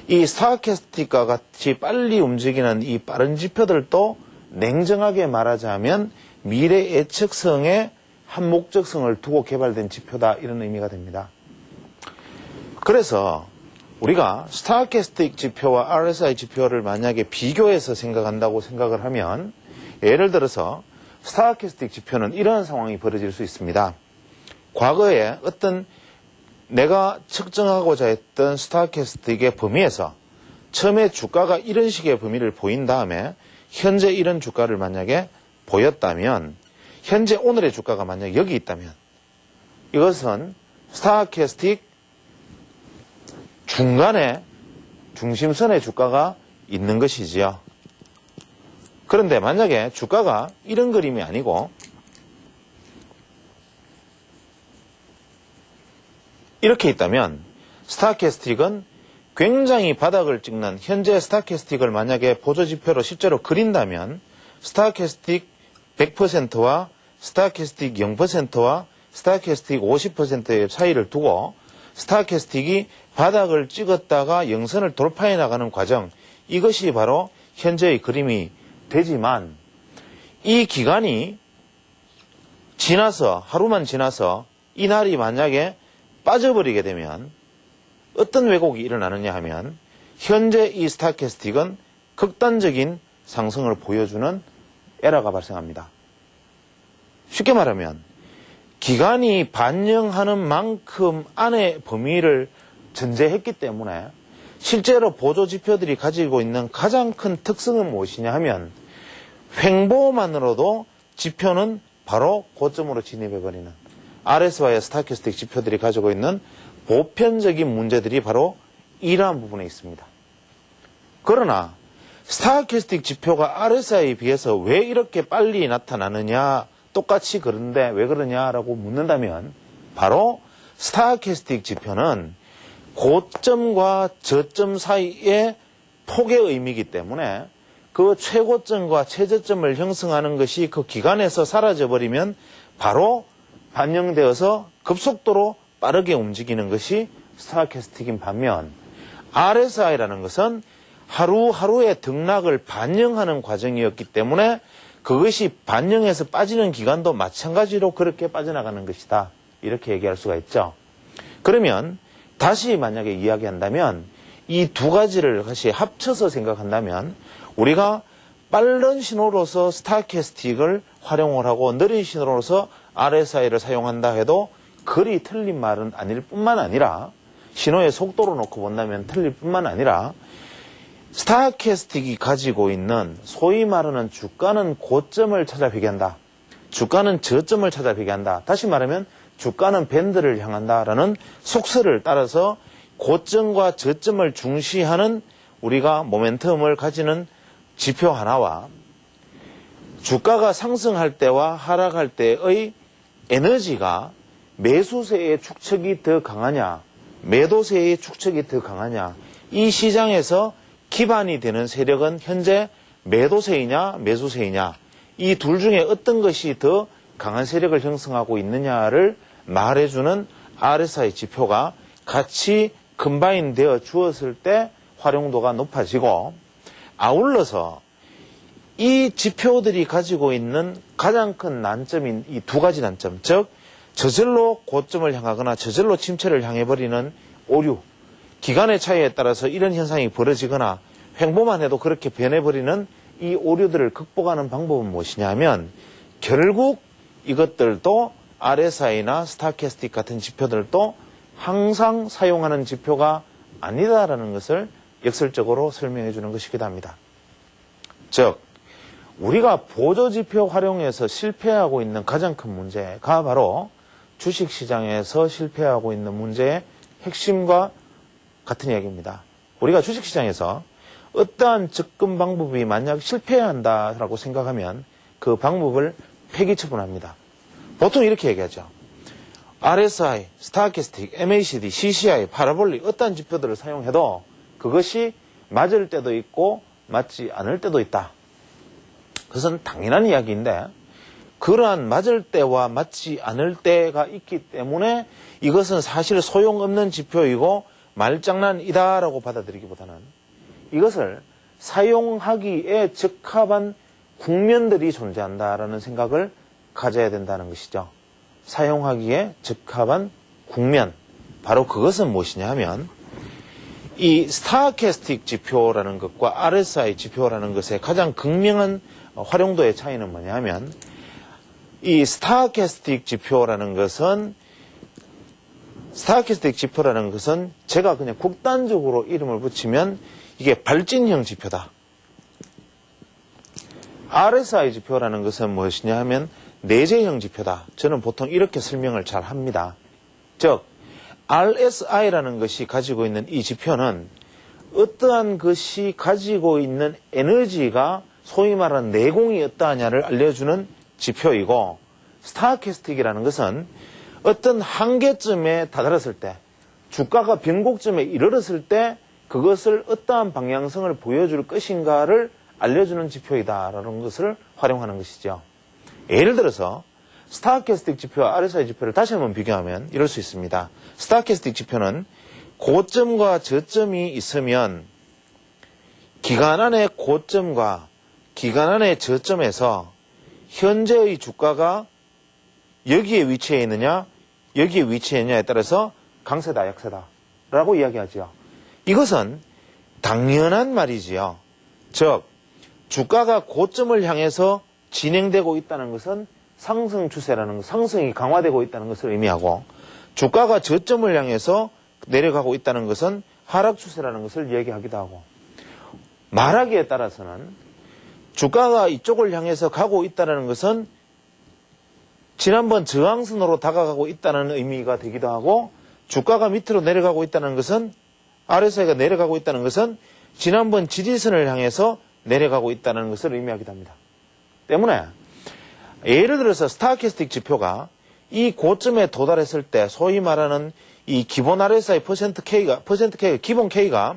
이 스타캐스틱과 같이 빨리 움직이는 이 빠른 지표들도 냉정하게 말하자면 미래 예측성에 한 목적성을 두고 개발된 지표다, 이런 의미가 됩니다. 그래서 우리가 스타캐스틱 지표와 RSI 지표를 만약에 비교해서 생각한다고 생각을 하면, 예를 들어서 스타캐스틱 지표는 이런 상황이 벌어질 수 있습니다. 과거에 어떤 내가 측정하고자 했던 스타캐스틱의 범위에서 처음에 주가가 이런 식의 범위를 보인 다음에 현재 이런 주가를 만약에 보였다면, 현재 오늘의 주가가 만약 여기 있다면 이것은 스타캐스틱 중간에 중심선의 주가가 있는 것이지요. 그런데 만약에 주가가 이런 그림이 아니고 이렇게 있다면 스타캐스틱은 굉장히 바닥을 찍는, 현재 스타캐스틱을 만약에 보조지표로 실제로 그린다면 스타캐스틱 100%와 스타캐스틱 0%와 스타캐스틱 50%의 차이를 두고 스타캐스틱이 바닥을 찍었다가 영선을 돌파해 나가는 과정, 이것이 바로 현재의 그림이 되지만, 이 기간이 지나서, 하루만 지나서 이 날이 만약에 빠져버리게 되면 어떤 왜곡이 일어나느냐 하면, 현재 이 스타캐스틱은 극단적인 상승을 보여주는 에러가 발생합니다. 쉽게 말하면 기간이 반영하는 만큼 안의 범위를 전제했기 때문에 실제로 보조지표들이 가지고 있는 가장 큰 특성은 무엇이냐 하면, 횡보만으로도 지표는 바로 고점으로 진입해버리는, RSI와 스타캐스틱 지표들이 가지고 있는 보편적인 문제들이 바로 이러한 부분에 있습니다. 그러나 스타캐스틱 지표가 RSI에 비해서 왜 이렇게 빨리 나타나느냐, 똑같이 그런데 왜 그러냐라고 묻는다면, 바로 스타캐스틱 지표는 고점과 저점 사이의 폭의 의미이기 때문에 그 최고점과 최저점을 형성하는 것이 그 기간에서 사라져버리면 바로 반영되어서 급속도로 빠르게 움직이는 것이 스타캐스틱인 반면, RSI라는 것은 하루하루의 등락을 반영하는 과정이었기 때문에 그것이 반영해서 빠지는 기간도 마찬가지로 그렇게 빠져나가는 것이다, 이렇게 얘기할 수가 있죠. 그러면 다시 만약에 이야기한다면 이 두 가지를 다시 합쳐서 생각한다면, 우리가 빠른 신호로서 스타캐스틱을 활용을 하고 느린 신호로서 RSI를 사용한다 해도 그리 틀린 말은 아닐 뿐만 아니라, 신호의 속도로 놓고 본다면 틀릴 뿐만 아니라, 스타캐스틱이 가지고 있는 소위 말하는 주가는 고점을 찾아 회귀한다, 주가는 저점을 찾아 회귀한다, 다시 말하면 주가는 밴드를 향한다라는 속설을 따라서 고점과 저점을 중시하는 우리가 모멘텀을 가지는 지표 하나와 주가가 상승할 때와 하락할 때의 에너지가 매수세의 축척이 더 강하냐, 매도세의 축척이 더 강하냐, 이 시장에서 기반이 되는 세력은 현재 매도세이냐 매수세이냐, 이 둘 중에 어떤 것이 더 강한 세력을 형성하고 있느냐를 말해주는 RSI 지표가 같이 컴바인 되어 주었을 때 활용도가 높아지고, 아울러서 이 지표들이 가지고 있는 가장 큰 난점인 이 두 가지 난점, 즉 저절로 고점을 향하거나 저절로 침체를 향해버리는 오류, 기간의 차이에 따라서 이런 현상이 벌어지거나 횡보만 해도 그렇게 변해버리는 이 오류들을 극복하는 방법은 무엇이냐 하면, 결국 이것들도 RSI나 스타캐스틱 같은 지표들도 항상 사용하는 지표가 아니다라는 것을 역설적으로 설명해 주는 것이기도 합니다. 즉, 우리가 보조지표 활용해서 실패하고 있는 가장 큰 문제가 바로 주식시장에서 실패하고 있는 문제의 핵심과 같은 이야기입니다. 우리가 주식시장에서 어떠한 접근 방법이 만약 실패한다라고 생각하면 그 방법을 폐기처분합니다. 보통 이렇게 얘기하죠. RSI, 스타캐스틱, MACD, CCI, 파라볼릭 어떠한 지표들을 사용해도 그것이 맞을 때도 있고 맞지 않을 때도 있다. 그것은 당연한 이야기인데 그러한 맞을 때와 맞지 않을 때가 있기 때문에 이것은 사실 소용없는 지표이고 말장난이다라고 받아들이기보다는 이것을 사용하기에 적합한 국면들이 존재한다라는 생각을 가져야 된다는 것이죠. 사용하기에 적합한 국면. 바로 그것은 무엇이냐 하면 이 스타캐스틱 지표라는 것과 RSI 지표라는 것의 가장 극명한 활용도의 차이는 뭐냐 하면 이 스타캐스틱 지표라는 것은 제가 그냥 극단적으로 이름을 붙이면 이게 발진형 지표다. RSI 지표라는 것은 무엇이냐 하면 내재형 지표다. 저는 보통 이렇게 설명을 잘 합니다. 즉 RSI라는 것이 가지고 있는 이 지표는 어떠한 것이 가지고 있는 에너지가 소위 말하는 내공이 어떠하냐를 알려주는 지표이고 스타캐스틱이라는 것은 어떤 한계점에 다다랐을 때 주가가 변곡점에 이르렀을 때 그것을 어떠한 방향성을 보여줄 것인가를 알려주는 지표이다라는 것을 활용하는 것이죠. 예를 들어서 스타캐스틱 지표와 RSI 지표를 다시 한번 비교하면 이럴 수 있습니다. 스타캐스틱 지표는 고점과 저점이 있으면 기간 안의 고점과 기간 안의 저점에서 현재의 주가가 여기에 위치해 있느냐 여기에 위치해 있느냐에 따라서 강세다 약세다 라고 이야기하죠. 이것은 당연한 말이지요. 즉 주가가 고점을 향해서 진행되고 있다는 것은 상승 추세라는 것, 상승이 강화되고 있다는 것을 의미하고 주가가 저점을 향해서 내려가고 있다는 것은 하락 추세라는 것을 얘기하기도 하고 말하기에 따라서는 주가가 이쪽을 향해서 가고 있다는 것은 지난번 저항선으로 다가가고 있다는 의미가 되기도 하고 주가가 밑으로 내려가고 있다는 것은 RSI가 내려가고 있다는 것은 지난번 지지선을 향해서 내려가고 있다는 것을 의미하기도 합니다. 때문에 예를 들어서 스타캐스틱 지표가 이 고점에 도달했을 때 소위 말하는 이 기본 RSI %K가 기본 K가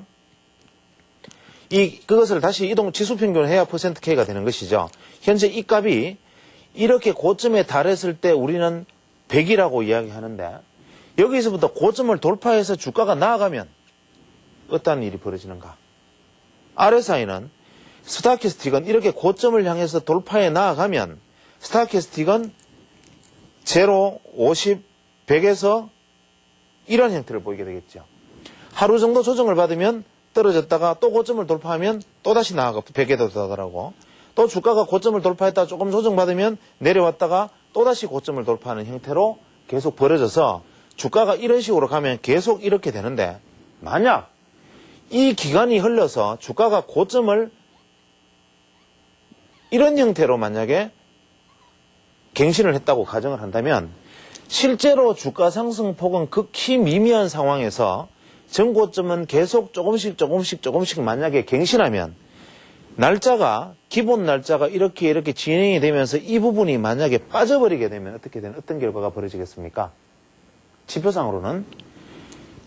그것을 다시 이동 지수평균을 해야 %K가 되는 것이죠. 현재 이 값이 이렇게 고점에 달했을 때 우리는 100이라고 이야기하는데 여기서부터 고점을 돌파해서 주가가 나아가면 어떠한 일이 벌어지는가? RSI는 스타캐스틱은 이렇게 고점을 향해서 돌파해 나아가면 스타캐스틱은 0, 50, 100에서 이런 형태를 보이게 되겠죠. 하루 정도 조정을 받으면 떨어졌다가 또 고점을 돌파하면 또다시 나아가 100에 도달하고 또 주가가 고점을 돌파했다가 조금 조정받으면 내려왔다가 또다시 고점을 돌파하는 형태로 계속 벌어져서 주가가 이런 식으로 가면 계속 이렇게 되는데 만약 이 기간이 흘러서 주가가 고점을 이런 형태로 만약에 갱신을 했다고 가정을 한다면 실제로 주가 상승폭은 극히 미미한 상황에서 전고점은 계속 조금씩 만약에 갱신하면 날짜가 기본 날짜가 이렇게 진행이 되면서 이 부분이 만약에 빠져버리게 되면 어떤 결과가 벌어지겠습니까? 지표상으로는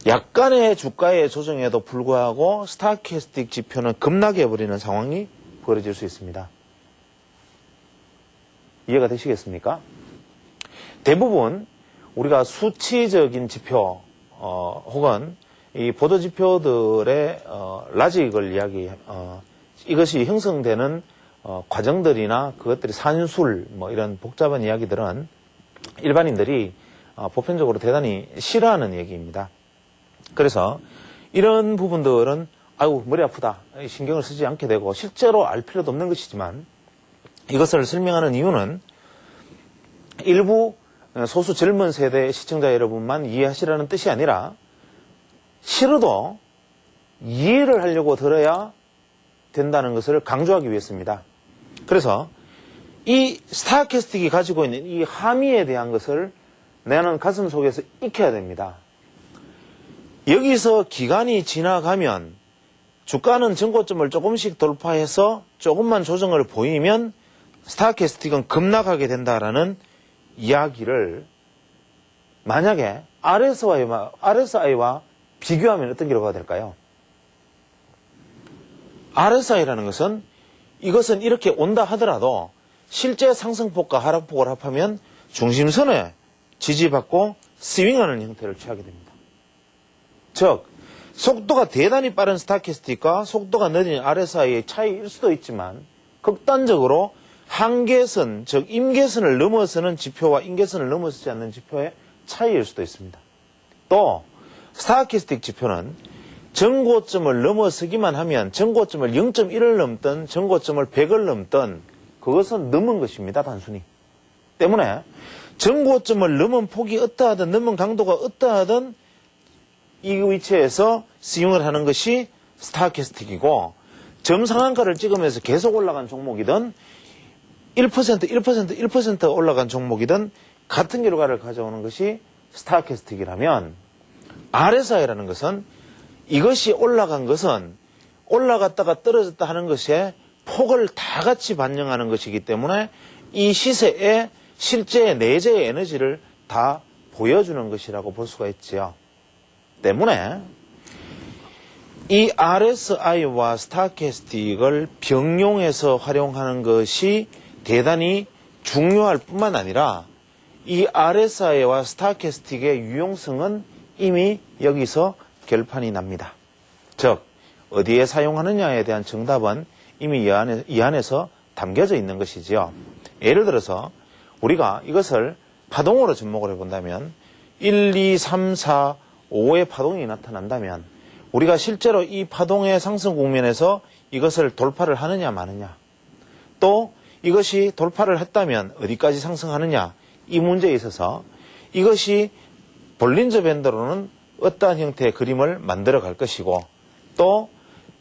약간의 주가의 조정에도 불구하고 스타캐스틱 지표는 급락해 버리는 상황이 벌어질 수 있습니다. 이해가 되시겠습니까? 대부분 우리가 수치적인 지표 혹은 이 보도 지표들의 라직을 이것이 형성되는 과정들이나 그것들이 산술 이런 복잡한 이야기들은 일반인들이 보편적으로 대단히 싫어하는 얘기입니다. 그래서 이런 부분들은 아이고 머리 아프다 신경을 쓰지 않게 되고 실제로 알 필요도 없는 것이지만 이것을 설명하는 이유는 일부 소수 젊은 세대 시청자 여러분만 이해하시라는 뜻이 아니라 싫어도 이해를 하려고 들어야 된다는 것을 강조하기 위해서입니다. 그래서 이 스타캐스틱이 가지고 있는 이 함의에 대한 것을 나는 가슴 속에서 익혀야 됩니다. 여기서 기간이 지나가면 주가는 전고점을 조금씩 돌파해서 조금만 조정을 보이면 스타캐스틱은 급락하게 된다라는 이야기를 만약에 RSI와 비교하면 어떤 결과가 될까요? RSI라는 것은 이것은 이렇게 온다 하더라도 실제 상승폭과 하락폭을 합하면 중심선에 지지받고 스윙하는 형태를 취하게 됩니다. 즉 속도가 대단히 빠른 스타캐스틱과 속도가 느린 RSI의 차이일 수도 있지만 극단적으로 한계선, 즉 임계선을 넘어서는 지표와 임계선을 넘어서지 않는 지표의 차이일 수도 있습니다. 또 스타캐스틱 지표는 정고점을 넘어서기만 하면 정고점을 0.1을 넘든 정고점을 100을 넘든 그것은 넘은 것입니다. 단순히. 때문에 정고점을 넘은 폭이 어떠하든 넘은 강도가 어떠하든 이 위치에서 스윙을 하는 것이 스타캐스틱이고 점상한가를 찍으면서 계속 올라간 종목이든 1% 올라간 종목이든 같은 결과를 가져오는 것이 스타캐스틱이라면 RSI라는 것은 이것이 올라간 것은 올라갔다가 떨어졌다 하는 것에 폭을 다 같이 반영하는 것이기 때문에 이 시세의 실제 내재의 에너지를 다 보여주는 것이라고 볼 수가 있지요. 때문에 이 RSI와 스타캐스틱을 병용해서 활용하는 것이 대단히 중요할 뿐만 아니라 이 RSI와 스타캐스틱의 유용성은 이미 여기서 결판이 납니다. 즉 어디에 사용하느냐에 대한 정답은 이미 이 안에서 담겨져 있는 것이지요. 예를 들어서 우리가 이것을 파동으로 접목을 해본다면 1, 2, 3, 4, 5의 파동이 나타난다면 우리가 실제로 이 파동의 상승 국면에서 이것을 돌파를 하느냐 마느냐 또 이것이 돌파를 했다면 어디까지 상승하느냐 이 문제에 있어서 이것이 볼린저 밴드로는 어떠한 형태의 그림을 만들어 갈 것이고 또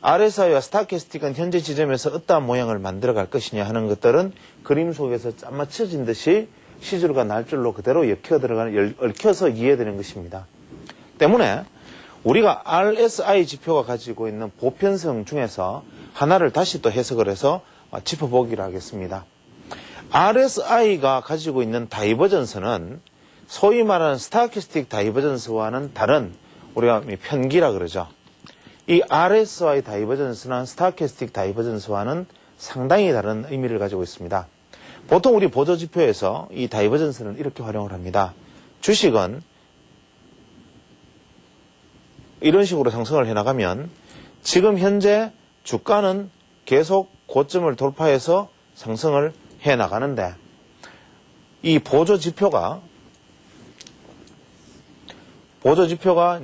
RSI와 스타캐스틱은 현재 지점에서 어떠한 모양을 만들어 갈 것이냐 하는 것들은 그림 속에서 짠 맞춰진 듯이 시줄과 날줄로 그대로 얽혀서 이해되는 것입니다. 때문에 우리가 RSI 지표가 가지고 있는 보편성 중에서 하나를 다시 또 해석을 해서 짚어보기로 하겠습니다. RSI가 가지고 있는 다이버전스는 소위 말하는 스타캐스틱 다이버전스와는 다른 우리가 편기라 그러죠. 이 RSI 다이버전스나 스타캐스틱 다이버전스와는 상당히 다른 의미를 가지고 있습니다. 보통 우리 보조지표에서 이 다이버전스는 이렇게 활용을 합니다. 주식은 이런 식으로 상승을 해나가면 지금 현재 주가는 계속 고점을 돌파해서 상승을 해나가는데 이 보조지표가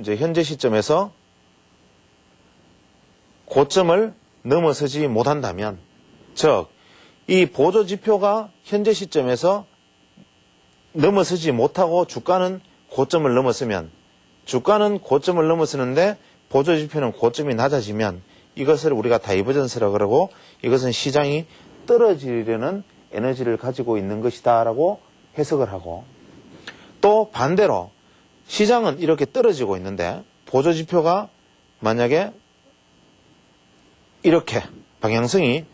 이제 현재 시점에서 고점을 넘어서지 못한다면 즉 이 보조지표가 현재 시점에서 넘어서지 못하고 주가는 고점을 넘었으면 주가는 고점을 넘어서는데 보조지표는 고점이 낮아지면 이것을 우리가 다이버전스라고 그러고 이것은 시장이 떨어지려는 에너지를 가지고 있는 것이다 라고 해석을 하고 또 반대로 시장은 이렇게 떨어지고 있는데 보조지표가 만약에 이렇게 방향성이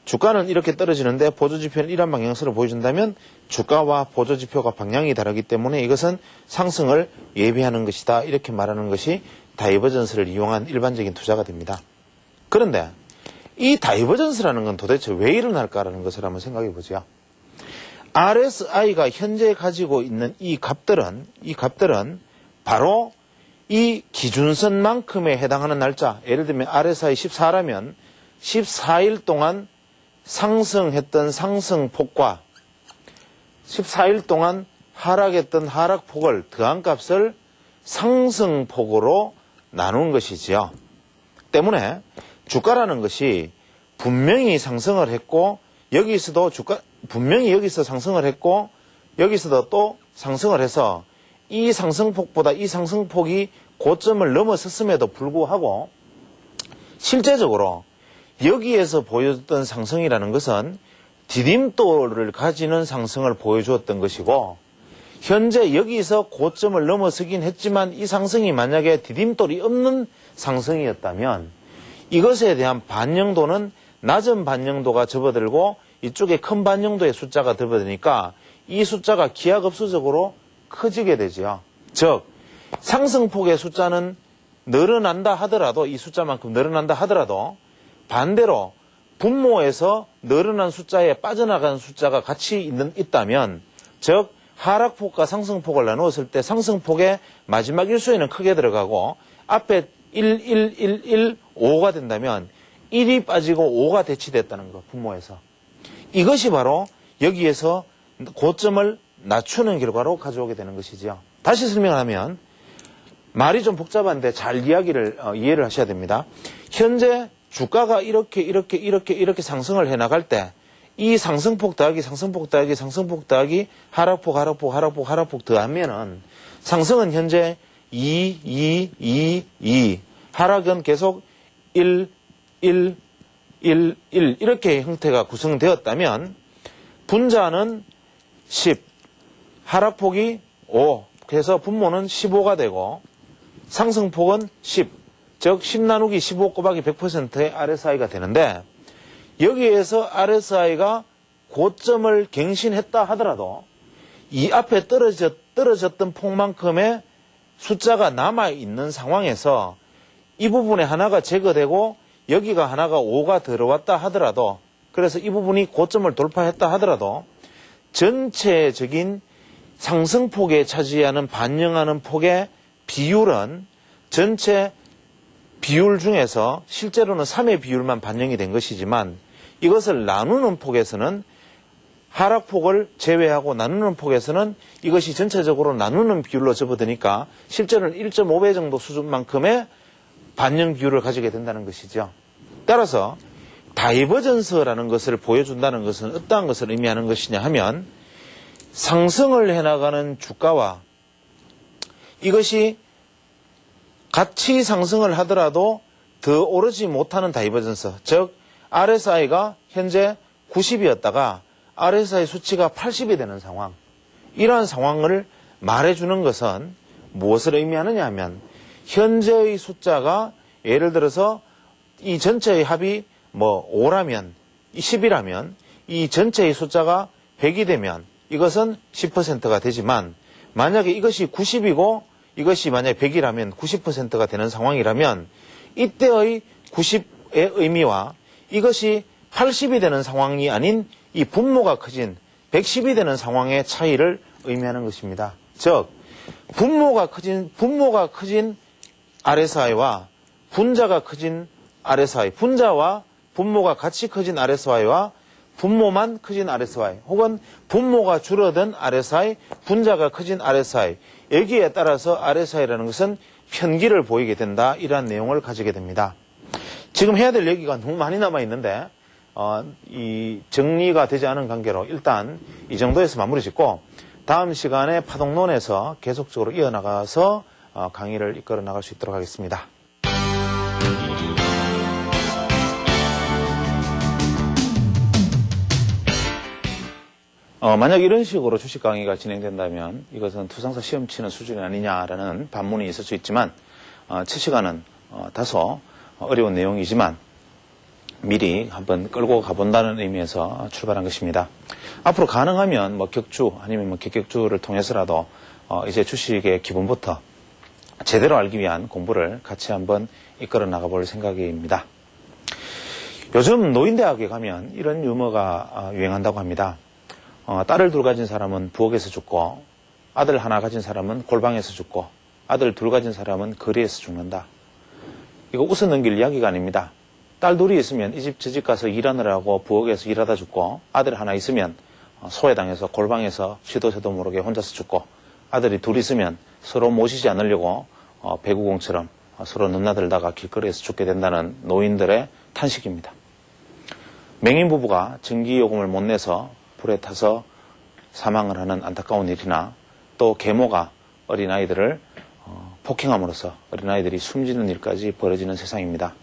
주가는 이렇게 떨어지는데 보조지표는 이런 방향성을 보여준다면 주가와 보조지표가 방향이 다르기 때문에 이것은 상승을 예비하는 것이다 이렇게 말하는 것이 다이버전스를 이용한 일반적인 투자가 됩니다. 그런데 이 다이버전스라는 건 도대체 왜 일어날까라는 것을 한번 생각해 보죠. RSI가 현재 가지고 있는 이 값들은 바로 이 기준선만큼에 해당하는 날짜, 예를 들면 RSI 14라면 14일 동안 상승했던 상승폭과 14일 동안 하락했던 하락폭을 더한 값을 상승폭으로 나눈 것이지요. 때문에 주가라는 것이 분명히 상승을 했고 분명히 여기서 상승을 했고 여기서도 또 상승을 해서 이 상승폭보다 이 상승폭이 고점을 넘어섰음에도 불구하고 실제적으로 여기에서 보여줬던 상승이라는 것은 디딤돌을 가지는 상승을 보여주었던 것이고 현재 여기서 고점을 넘어서긴 했지만 이 상승이 만약에 디딤돌이 없는 상승이었다면 이것에 대한 반영도는 낮은 반영도가 접어들고 이쪽에 큰 반영도의 숫자가 접어드니까 이 숫자가 기하급수적으로 커지게 되지요. 즉 상승폭의 숫자는 늘어난다 하더라도 이 숫자만큼 늘어난다 하더라도 반대로 분모에서 늘어난 숫자에 빠져나가는 숫자가 같이 있다면 즉 하락폭과 상승폭을 나누었을 때 상승폭의 마지막 일수에는 크게 들어가고 앞에 1, 1, 1, 1, 5가 된다면 1이 빠지고 5가 대치됐다는 거, 분모에서. 이것이 바로 여기에서 고점을 낮추는 결과로 가져오게 되는 것이죠. 다시 설명하면 말이 좀 복잡한데 잘 이해를 하셔야 됩니다. 현재 주가가 이렇게 상승을 해 나갈 때 이 상승폭 더하기 상승폭 더하기 상승폭 더하기 하락폭 더하면은 상승은 현재 2 하락은 계속 1 이렇게 형태가 구성되었다면 분자는 10 하락폭이 5 그래서 분모는 15가 되고 상승폭은 10 즉 10 나누기 15 곱하기 100%의 RSI가 되는데 여기에서 RSI가 고점을 갱신했다 하더라도 이 앞에 떨어졌던 폭만큼의 숫자가 남아있는 상황에서 이 부분에 하나가 제거되고 여기가 하나가 5가 들어왔다 하더라도 그래서 이 부분이 고점을 돌파했다 하더라도 전체적인 상승폭에 차지하는 반영하는 폭의 비율은 전체 비율 중에서 실제로는 3의 비율만 반영이 된 것이지만 이것을 나누는 폭에서는 하락폭을 제외하고 나누는 폭에서는 이것이 전체적으로 나누는 비율로 접어드니까 실제로는 1.5배 정도 수준만큼의 반영 비율을 가지게 된다는 것이죠. 따라서 다이버전스라는 것을 보여준다는 것은 어떠한 것을 의미하는 것이냐 하면 상승을 해나가는 주가와 이것이 같이 상승을 하더라도 더 오르지 못하는 다이버전스, 즉 RSI가 현재 90이었다가 RSI 수치가 80이 되는 상황, 이러한 상황을 말해주는 것은 무엇을 의미하느냐 하면 현재의 숫자가 예를 들어서 이 전체의 합이 5라면, 10이라면 이 전체의 숫자가 100이 되면 이것은 10%가 되지만 만약에 이것이 90이고 이것이 만약에 100이라면 90%가 되는 상황이라면 이때의 90의 의미와 이것이 80이 되는 상황이 아닌 이 분모가 커진 110이 되는 상황의 차이를 의미하는 것입니다. 즉 분모가 커진 RSI와 분자가 커진 RSI, 분자와 분모가 같이 커진 RSI와 분모만 커진 RSI 혹은 분모가 줄어든 RSI, 분자가 커진 RSI 여기에 따라서 RSI라는 것은 편기를 보이게 된다. 이러한 내용을 가지게 됩니다. 지금 해야 될 얘기가 너무 많이 남아있는데 이 정리가 되지 않은 관계로 일단 이 정도에서 마무리 짓고 다음 시간에 파동론에서 계속적으로 이어나가서 강의를 이끌어 나갈 수 있도록 하겠습니다. 만약 이런 식으로 주식 강의가 진행된다면 이것은 투상사 시험 치는 수준이 아니냐라는 반문이 있을 수 있지만 첫 시간은 다소 어려운 내용이지만 미리 한번 끌고 가본다는 의미에서 출발한 것입니다. 앞으로 가능하면 격주 아니면 개격주를 통해서라도 이제 주식의 기본부터 제대로 알기 위한 공부를 같이 한번 이끌어 나가볼 생각입니다. 요즘 노인대학에 가면 이런 유머가 유행한다고 합니다. 딸을 둘 가진 사람은 부엌에서 죽고 아들 하나 가진 사람은 골방에서 죽고 아들 둘 가진 사람은 거리에서 죽는다. 이거 웃어 넘길 이야기가 아닙니다. 딸 둘이 있으면 이 집 저 집 가서 일하느라고 부엌에서 일하다 죽고 아들 하나 있으면 소외당해서 골방에서 쉬도 새도 모르게 혼자서 죽고 아들이 둘 있으면 서로 모시지 않으려고 배구공처럼 서로 넘나들다가 길거리에서 죽게 된다는 노인들의 탄식입니다. 맹인 부부가 전기요금을 못 내서 불에 타서 사망을 하는 안타까운 일이나 또 계모가 어린아이들을 폭행함으로써 어린아이들이 숨지는 일까지 벌어지는 세상입니다.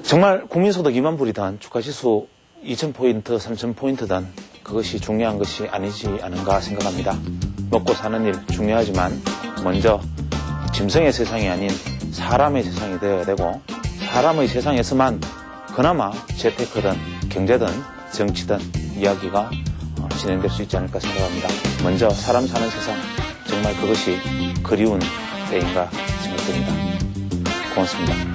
정말 국민소득 2만 불이든 주가지수 2,000포인트, 3,000포인트든 그것이 중요한 것이 아니지 않은가 생각합니다. 먹고 사는 일 중요하지만 먼저 짐승의 세상이 아닌 사람의 세상이 되어야 되고 사람의 세상에서만 그나마 재테크든 경제든 정치든 이야기가 진행될 수 있지 않을까 생각합니다. 먼저 사람 사는 세상, 정말 그것이 그리운 때인가 생각됩니다. 고맙습니다.